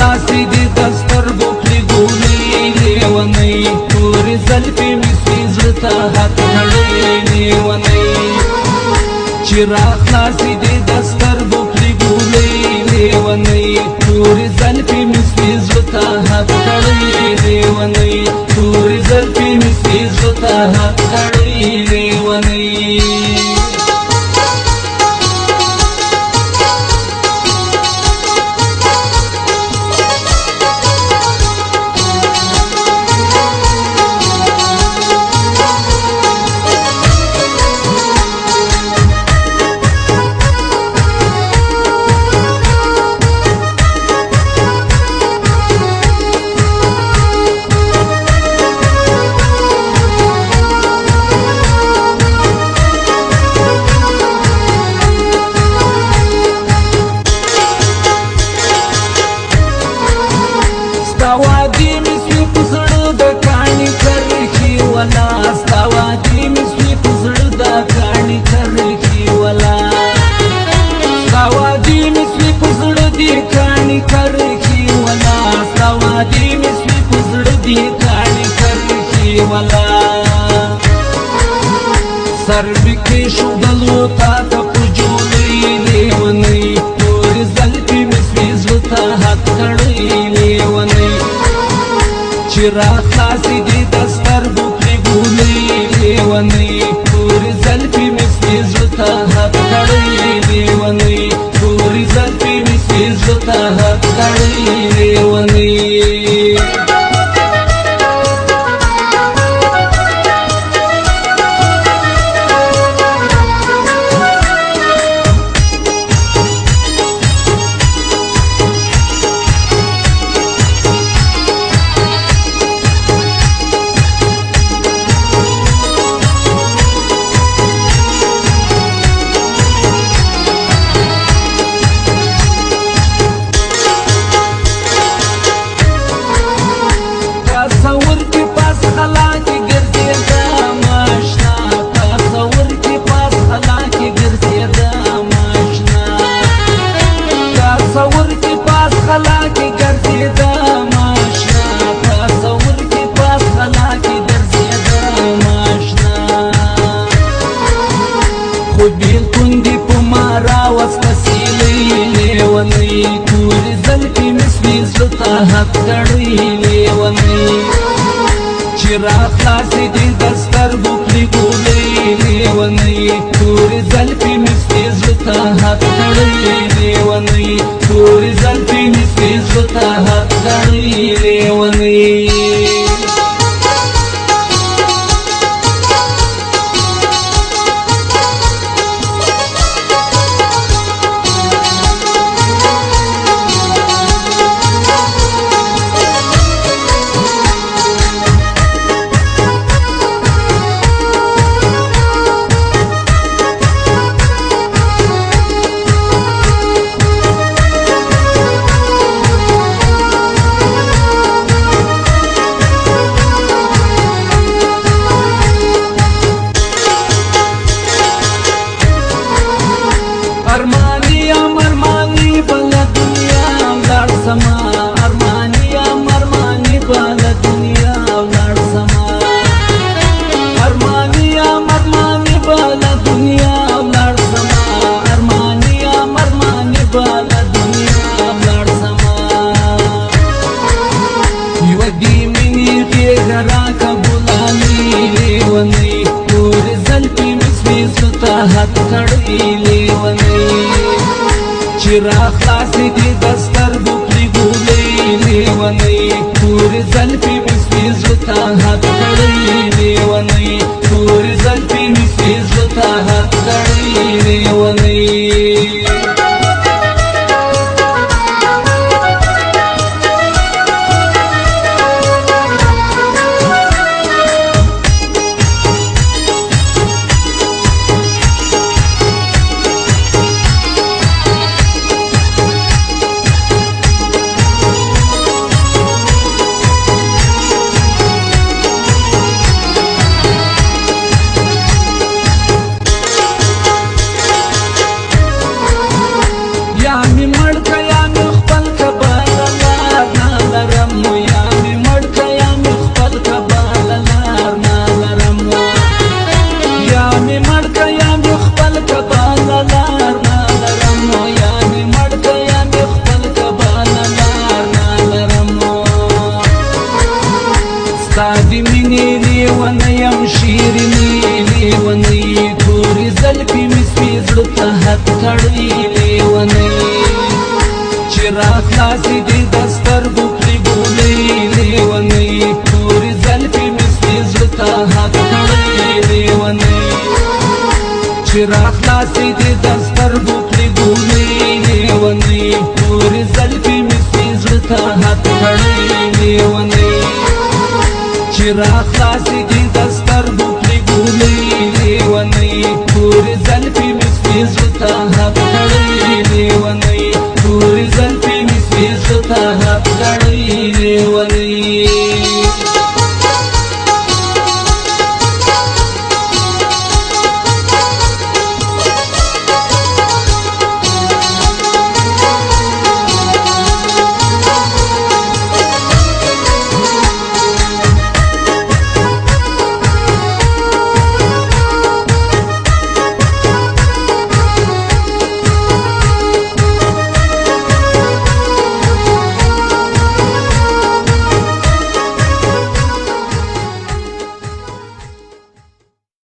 خلاصي دي دسترګو پرې ګولې لیونۍ تورې زلفې مې سپي زړه ته حق کړې لیونۍ چې را خلاصي دي دسترګو پرې ګولې لیونۍ تورې زلفې مې سپي زړه ته حق کړې لیونۍ تورې زلفې مې سپي زړه ته حق کړې لیونۍ سربکی شودلو تا تا پجولی لیونی توری زلفی مسوی زلطا حق کڑی لیونی چی را خلاصی دی دستر بکری گولی لیونی توری زلفی مسوی زلطا حق کڑی لیونی توری زلفی مسوی زلطا حق کڑی لیونی حق کړی لیونی چې را خلاصې دي دسترګو پرې ګولې لیونی تورې زلفې مې سپي زړه ته حق کړی لیونی تورې زلفې مې سپي زړه ته حق کړی لیونی حق کړی لیونی چې را خلاصې دي دسترګو پرې ګولې لیونی تورې زلفې مې سپي زړه ته حق کړی لیونی تورې زلفې مې سپي زړه ته حق کړی لیونی لیونی یم شیرینی لیونی تورې زلفې مې سپي زړه ته حد کړی لیونی چې راخلاصېدې د سترګو کړې ګولۍ لیونی تورې زلفې مې سپي زړه ته حد کړی لیونی چې راخلاصېدې د سترګو کړې ګولۍ لیونی تورې زلفې مې سپي زړه ته حد کړی لیونی چې راخلاصېدې د سترګو